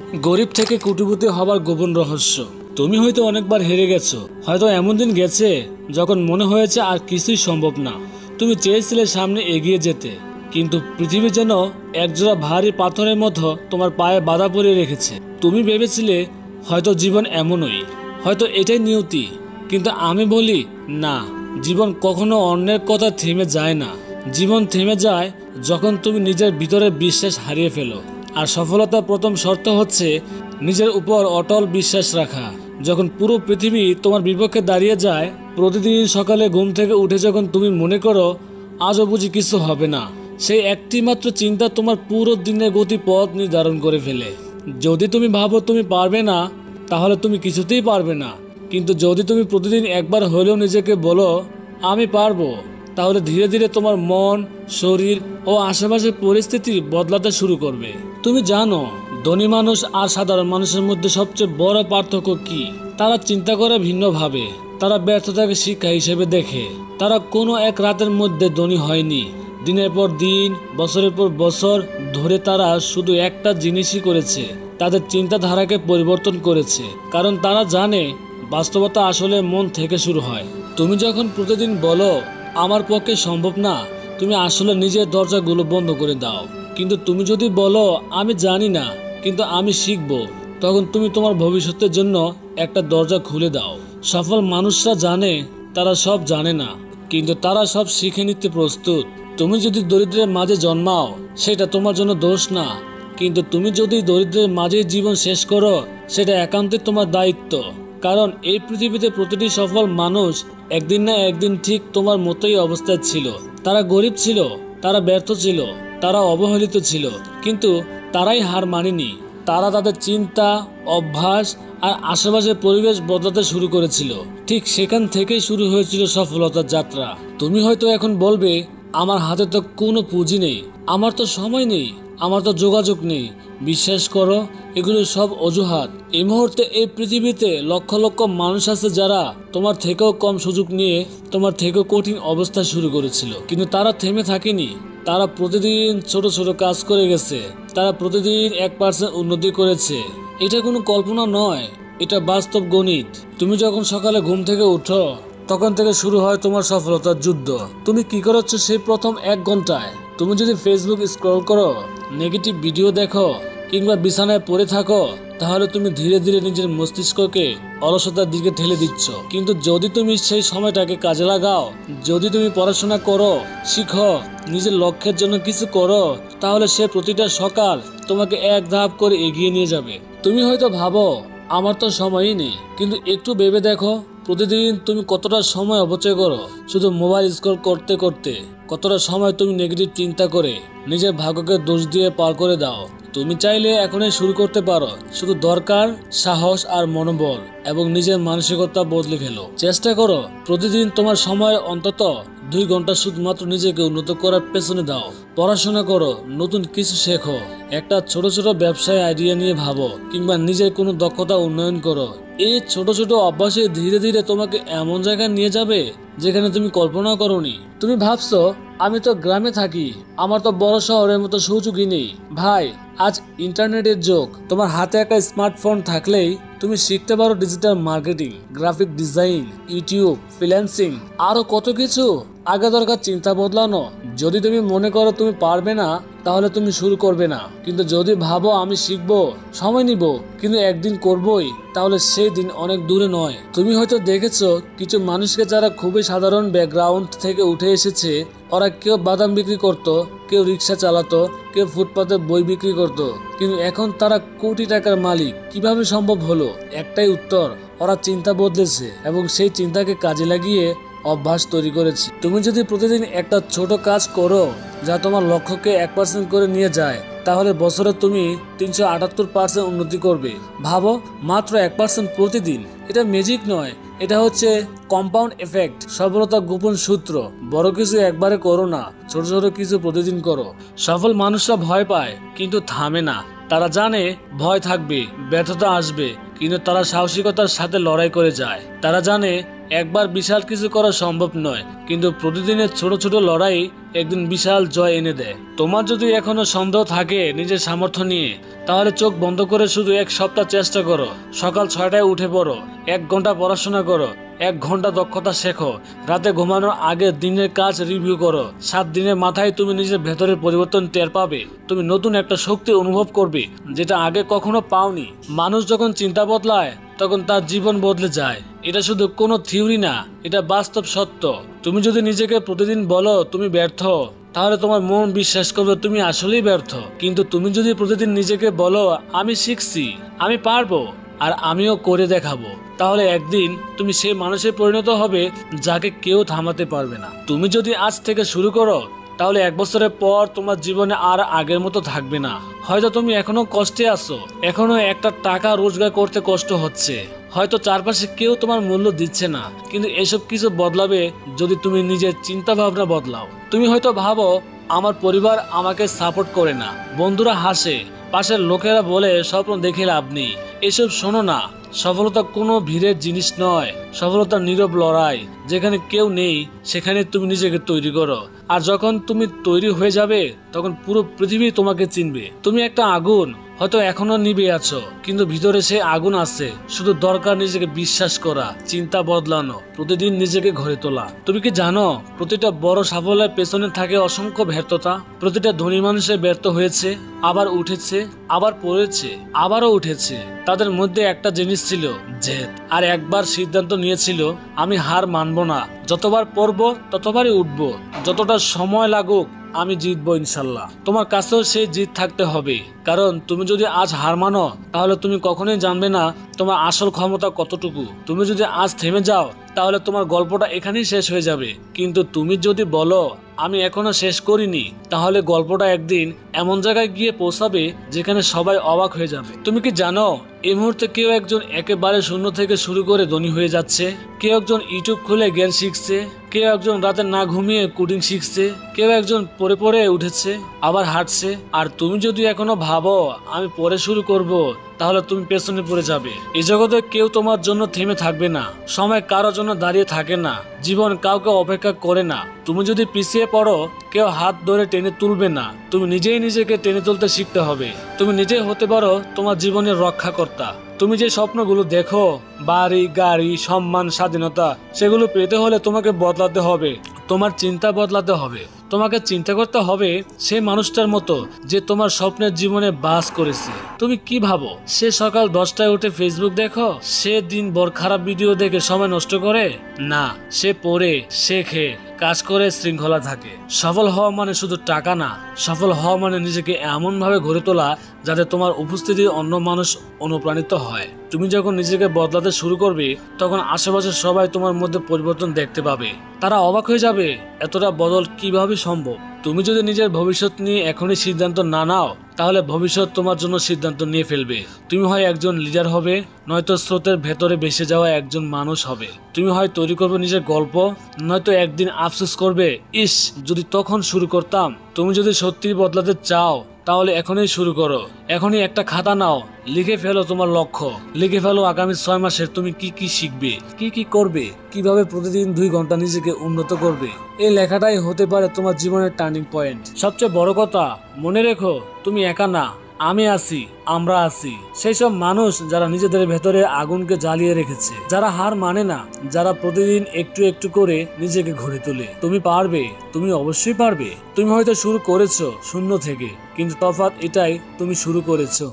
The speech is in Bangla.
গরিব থেকে কোটিপতি হবার গোপন রহস্য। তুমি হয়তো অনেকবার হেরে গেছো, হয়তো এমন দিন গেছে যখন মনে হয়েছে আর কিছুই সম্ভব না। তুমি চেয়েছিলে সামনে এগিয়ে যেতে, কিন্তু পৃথিবী যেন একজোড়া ভারী পাথরের মতো তোমার পায়ে বাধা পরিয়ে রেখেছে। তুমি ভেবেছিলে হয়তো জীবন এমনই, হয়তো এটাই নিয়তি, কিন্তু আমি বলি না, জীবন কখনো অন্যের কথা থেমে যায় না। জীবন থেমে যায় যখন তুমি নিজের ভিতরে বিশ্বাস হারিয়ে ফেলো। আর সফলতার প্রথম শর্ত হচ্ছে নিজের উপর অটল বিশ্বাস রাখা। যখন পুরো পৃথিবী তোমার বিপক্ষে দাঁড়িয়ে যায়, প্রতিদিন সকালে ঘুম থেকে উঠে যখন তুমি মনে করো আজও বুঝি কিছু হবে না, সেই একটি মাত্র চিন্তা তোমার পুরো দিনের গতিপথ নির্ধারণ করে ফেলে। যদি তুমি ভাবো তুমি পারবে না, তাহলে তুমি কিছুতেই পারবে না। কিন্তু যদি তুমি প্রতিদিন একবার হলেও নিজেকে বলো আমি পারবো, তাহলে ধীরে ধীরে তোমার মন, শরীর ও আশেপাশের পরিস্থিতি বদলাতে শুরু করবে। তুমি জানো ধনী মানুষ আর সাধারণ মানুষের মধ্যে সবচেয়ে বড় পার্থক্য কি? তারা চিন্তা করে ভিন্নভাবে। তারা ব্যর্থতাকে শিক্ষা হিসেবে দেখে। তারা কোনো এক রাতের মধ্যে ধনী হয়নি। দিনের পর দিন, বছরের পর বছর ধরে তারা শুধু একটা জিনিসই করেছে, তাদের চিন্তাধারাকে পরিবর্তন করেছে। কারণ তারা জানে বাস্তবতা আসলে মন থেকে শুরু হয়। তুমি যখন প্রতিদিন বলো আমার পক্ষে সম্ভব না, তুমি আসলে নিজের দরজাগুলো বন্ধ করে দাও। কিন্তু তুমি যদি বলো আমি জানি না কিন্তু আমি শিখব, তখন তুমি তোমার ভবিষ্যতের জন্য একটা দরজা খুলে দাও। সফল মানুষরা জানে তারা সব জানে না, কিন্তু তারা সব শিখে নিতে প্রস্তুত। তুমি যদি দরিদ্রের মাঝে জন্মাও, সেটা তোমার জন্য দোষ না, কিন্তু তুমি যদি দরিদ্রের মাঝে জীবন শেষ করো, সেটা একান্তই তোমার দায়িত্ব। কারণ এই পৃথিবীতে প্রতিটি সফল মানুষ একদিন না একদিন ঠিক তোমার মতোই অবস্থায় ছিল। তারা গরিব ছিল, তারা ব্যর্থ ছিল, তারা অবহেলিত ছিল, কিন্তু তারাই হার মানেনি। তারা তাদের চিন্তা, অভ্যাস আর আশেপাশের পরিবেশ বদলাতে শুরু করেছিল। ঠিক সেখান থেকেই শুরু হয়েছিল সফলতার যাত্রা। তুমি হয়তো এখন বলবে আমার হাতে তো কোনো পুঁজি নেই, আমার তো সময় নেই, আমার তো যোগাযোগ নেই। বিশ্বাস করো, এগুলো সব অজুহাত। এই মুহূর্তে এই পৃথিবীতে লক্ষ লক্ষ মানুষ আছে যারা তোমার থেকেও কম সুযোগ নিয়ে তোমার থেকেও কঠিন অবস্থা শুরু করেছিল, কিন্তু তারা থেমে থাকেনি। তারা প্রতিদিন ছোট ছোট কাজ করে গেছে, তারা প্রতিদিন 1% উন্নতি করেছে। এটা কোনো কল্পনা নয়, এটা বাস্তব গণিত। তুমি যখন সকালে ঘুম থেকে উঠো, তখন থেকে শুরু হয় তোমার সফলতার যুদ্ধ। তুমি কি করছ সেই প্রথম 1 ঘন্টায়? তুমি যদি ফেসবুক স্ক্রল করো, নেগেটিভ ভিডিও দেখো কিংবা বিছানায় পড়ে থাকো, তাহলে তুমি ধীরে ধীরে নিজের মস্তিষ্ককে অলসতার দিকে ঠেলে দিচ্ছ। কিন্তু যদি তুমি সেই সময়টাকে কাজে লাগাও, যদি তুমি পড়াশোনা করো, শিখো, নিজের লক্ষ্যের জন্য কিছু করো, তাহলে সে প্রতিটা সকাল তোমাকে এক ধাপ করে এগিয়ে নিয়ে যাবে। তুমি হয়তো ভাবো আমার তো সময়ই নেই, কিন্তু একটু ভেবে দেখো প্রতিদিন তুমি কতটা সময় অপচয় করো শুধু মোবাইল স্ক্রল করতে করতে। কতটা সময় তুমি নেগেটিভ চিন্তা করে নিজের ভাগ্যকে দোষ দিয়ে পার করে দাও। তুমি চাইলে এখনই শুরু করতে পারো, শুধু দরকার সাহস আর মনোবল এবং নিজের মানসিকতা বদলে ফেলো। চেষ্টা করো প্রতিদিন তোমার সময় অন্তত 2 ঘন্টা শুধুমাত্র নিজেকে উন্নত করার পেছনে দাও। পড়াশোনা করো, নতুন কিছু শেখো, একটা ছোট ছোট ব্যবসায় আইডিয়া নিয়ে ভাবো, কিংবা নিজের কোনো দক্ষতা উন্নয়ন করো। এই ছোট ছোট অভ্যাসে ধীরে ধীরে তোমাকে এমন জায়গায় নিয়ে যাবে যেখানে তুমি কল্পনা করোনি। তুমি ভাবছো আমি তো গ্রামে থাকি, আমার তো বড় শহরের মতো সুযোগই নেই। ভাই, আজ ইন্টারনেটের যুগ। তোমার হাতে একটা স্মার্টফোন থাকলেই তুমি শিখতে পারো digital marketing, graphic design, YouTube, freelancing, আরো কত কিছু। আগে দরকার চিন্তা বদলানো। যদি তুমি মনে করো তুমি পারবে না, তাহলে তুমি শুরু করবে না। কিন্তু যদি ভাবো আমি শিখবো, সময় নিব, কিন্তু একদিন করবই, তাহলে সেই দিন অনেক দূরে নয়। তুমি হয়তো দেখেছো কিছু মানুষকে যারা খুবই সাধারণ ব্যাকগ্রাউন্ড থেকে উঠে এসেছে। ওরা কেউ বাদাম বিক্রি করত, কেউ রিক্সা চালাতো, কেউ ফুটপাতে বই বিক্রি করত, কিন্তু এখন তারা কোটি টাকার মালিক। কিভাবে সম্ভব হলো? একটাই উত্তর, ওরা চিন্তা বদলেছে এবং সেই চিন্তাকে কাজে লাগিয়ে অভ্যাস তৈরি করেছে। তুমি যদি প্রতিদিন একটা ছোট কাজ করো যা তোমার লক্ষ্যকে 1% করে নিয়ে যায়, তাহলে বছরে তুমি 378% উন্নতি করবে। ভাবো, মাত্র 1% প্রতিদিন। এটা ম্যাজিক নয়, এটা হচ্ছে কম্পাউন্ড এফেক্ট, সফলতার গোপন সূত্র। বড় কিছু একবারে করো না, ছোট ছোট কিছু প্রতিদিন করো। সফল মানুষরা ভয় পায় কিন্তু থামে না। তারা জানে ভয় থাকবে, ব্যর্থতা আসবে, কিন্তু তারা সাহসিকতার সাথে লড়াই করে যায়। তারা জানে একবার বিশাল কিছু করা সম্ভব নয়, কিন্তু প্রতিদিনের ছোট ছোট লড়াই একদিন বিশাল জয় এনে দেয়। তোমার যদি এখনো সন্দেহ থাকে নিজের সামর্থ্য নিয়ে, তাহলে চোখ বন্ধ করে শুধু 1 সপ্তাহ চেষ্টা করো। সকাল 6টায় উঠে পড়ো, 1 ঘন্টা পড়াশোনা করো, 1 ঘন্টা দক্ষতা শেখো, রাতে ঘুমানোর আগে দিনের কাজ রিভিউ করো। 7 দিনের মাথায় তুমি নিজের ভেতরের পরিবর্তন টের পাবে। তুমি নতুন একটা শক্তি অনুভব করবে যেটা আগে কখনো পাওনি। মানুষ যখন চিন্তা বদলায় তখন তার জীবন বদলে যায়। এটা শুধু কোনো থিওরি না, এটা বাস্তব সত্য। তুমি যদি নিজেকে প্রতিদিন বলো তুমি ব্যর্থ, তাহলে তোমার মন বিশ্বাস করবে তুমি আসলেই ব্যর্থ। কিন্তু তুমি যদি প্রতিদিন নিজেকে বলো আমি শিখছি, আমি পারবো, আর আমিও করে দেখাবো, তাহলে একদিন তুমি সেই মানুষে পরিণত হবে যাকে কেউ থামাতে পারবে না। তুমি যদি আজ থেকে শুরু করো, তাহলে 1 বছরের পর তোমার জীবনে আর আগের মতো থাকবে না। হয়তো তুমি এখনো কষ্টে আছো, এখনো একটা টাকা রোজগার করতে কষ্ট হচ্ছে, হয়তো চারপাশে কেউ তোমার মূল্য দিচ্ছে না, কিন্তু এসব কিছু বদলাবে যদি তুমি নিজের চিন্তা ভাবনা বদলাও। তুমি হয়তো ভাবো আমার পরিবার আমাকে সাপোর্ট করে না, বন্ধুরা হাসে, পাশের লোকেরা বলে স্বপ্ন দেখে লাভ নেই। এসব শোনো না, সফলতা কোনো ভিড়ের জিনিস নয়, সফলতা নীরব লড়াই। যেখানে কেউ নেই সেখানে তুমি নিজেকে তৈরি করো, আর যখন তুমি তৈরি হয়ে যাবে তখন পুরো পৃথিবী তোমাকে চিনবে। তুমি একটা আগুন, হয়তো এখনো নিভে আছো, কিন্তু ভিতরে সে আগুন আছে। শুধু দরকার নিজেকে বিশ্বাস করা, চিন্তা বদলানো, প্রতিদিন নিজেকে গড়ে তোলা। তুমি কি জানো প্রতিটা বড় সাফল্যের পেছনে থাকে অসংখ্য ব্যর্থতা? প্রতিটা ধনী মানুষের ব্যর্থ হয়েছে, আবার উঠেছে, আবার পড়েছে, আবারও উঠেছে। তাদের মধ্যে একটা জিনিস ছিল জেদ, আর একবার সিদ্ধান্ত নিয়েছিল আমি হার মানবো না। যতবার পড়বো ততবারই উঠবো, যতটা সময় লাগুক আমি জিতবো ইনশাল্লাহ। তোমার কাছেও সেই জিত থাকতে হবে, কারণ তুমি যদি আজ হার মানো তাহলে তুমি কখনোই জানবে না তোমার আসল ক্ষমতা কতটুকু। তুমি যদি আজ থেমে যাও তাহলে তোমার গল্পটা এখানেই শেষ হয়ে যাবে, কিন্তু তুমি যদি বলো আমি এখনো শেষ করিনি, তাহলে গল্পটা একদিন এমন জায়গায় গিয়ে পৌঁছাবে যেখানে সবাই অবাক হয়ে যাবে। তুমি কি জানো এই মুহূর্তে কেউ একজন একেবারে শূন্য থেকে শুরু করে ধনী হয়ে যাচ্ছে, কেউ একজন ইউটিউব খুলে জ্ঞান শিখছে, কেউ একজন রাতে না ঘুমিয়ে কোডিং শিখছে, কেউ একজন পড়ে পড়ে উঠেছে আবার হাঁটছে। আর তুমি যদি এখনো ভাবো আমি পরে শুরু করব, তাহলে তুমি পেছনে পড়ে যাবে। এই জগতে কেউ তোমার জন্য থেমে থাকবে না, সময় কারোর জন্য দাঁড়িয়ে থাকে না, জীবন কাউকে অপেক্ষা করে না। তুমি যদি পিছিয়ে পড়ো কেউ হাত ধরে টেনে তুলবে না, তুমি নিজেই নিজেকে টেনে তুলতে শিখতে হবে। তুমি নিজেই হতে পারো তোমার জীবনের রক্ষাকর্তা। তুমি যে স্বপ্নগুলো দেখো, বাড়ি, গাড়ি, সম্মান, স্বাধীনতা, সেগুলো পেতে হলে তোমাকে বদলাতে হবে, তোমার চিন্তা বদলাতে হবে। তোমাকে চিন্তা করতে হবে সেই মানুষটার মতো যে তোমার স্বপ্নের জীবনে বাস করেছে। তুমি কি ভাবো সে সকাল 10টায় উঠে ফেসবুক দেখো, সে দিনভর খারাপ ভিডিও দেখে সময় নষ্ট করে? না, সে পড়ে, শেখে, কাজ করে, শৃঙ্খলা থাকে। সফল হওয়া মানে শুধু টাকা না, সফল হওয়া মানে নিজেকে এমন ভাবে গড়ে তোলা যাতে তোমার উপস্থিতি অন্য মানুষ অনুপ্রাণিত হয়। তুমি যখন নিজেকে বদলাতে শুরু করবে তখন আশেপাশে সবাই তোমার মধ্যে পরিবর্তন দেখতে পাবে, তারা অবাক হয়ে যাবে এতটা বদল কিভাবে সম্ভব। তুমি যদি নিজের ভবিষ্যৎ নিয়ে এখনই সিদ্ধান্ত না নাও, তাহলে ভবিষ্যৎ তোমার জন্য সিদ্ধান্ত নিয়ে ফেলবে। তুমি হয় একজন লিডার হবে, নয়তো স্রোতের ভেতরে ভেসে যাওয়া একজন মানুষ হবে। তুমি হয় তৈরি করবে নিজের গল্প, নয়তো একদিন আফসোস করবে ইস যদি তখন শুরু করতাম। তুমি যদি সত্যি বদলাতে চাও তাহলে এখনই শুরু করো। এখনই একটা খাতা নাও, লিখে ফেলো তোমার লক্ষ্য, লিখে ফেলো আগামী 6 মাসের তুমি কি কি শিখবে, কি কি করবে, কিভাবে প্রতিদিন 2 ঘন্টা নিজেকে উন্নত করবে। এই লেখাটাই হতে পারে তোমার জীবনের টার্নিং পয়েন্ট। সবচেয়ে বড় কথা মনে রেখো, তুমি একা না, আমি আছি, আমরা আছি। সেই সব মানুষ যারা নিজেদের ভেতরে আগুনকে জ্বালিয়ে রেখেছে, যারা হার মানে না, যারা প্রতিদিন একটু একটু করে নিজেকে গড়ে তোলে। তুমি পারবে, তুমি অবশ্যই পারবে। তুমি হয়তো শুরু করেছো শূন্য থেকে, কিন্তু তফাৎ এটাই তুমি শুরু করেছো।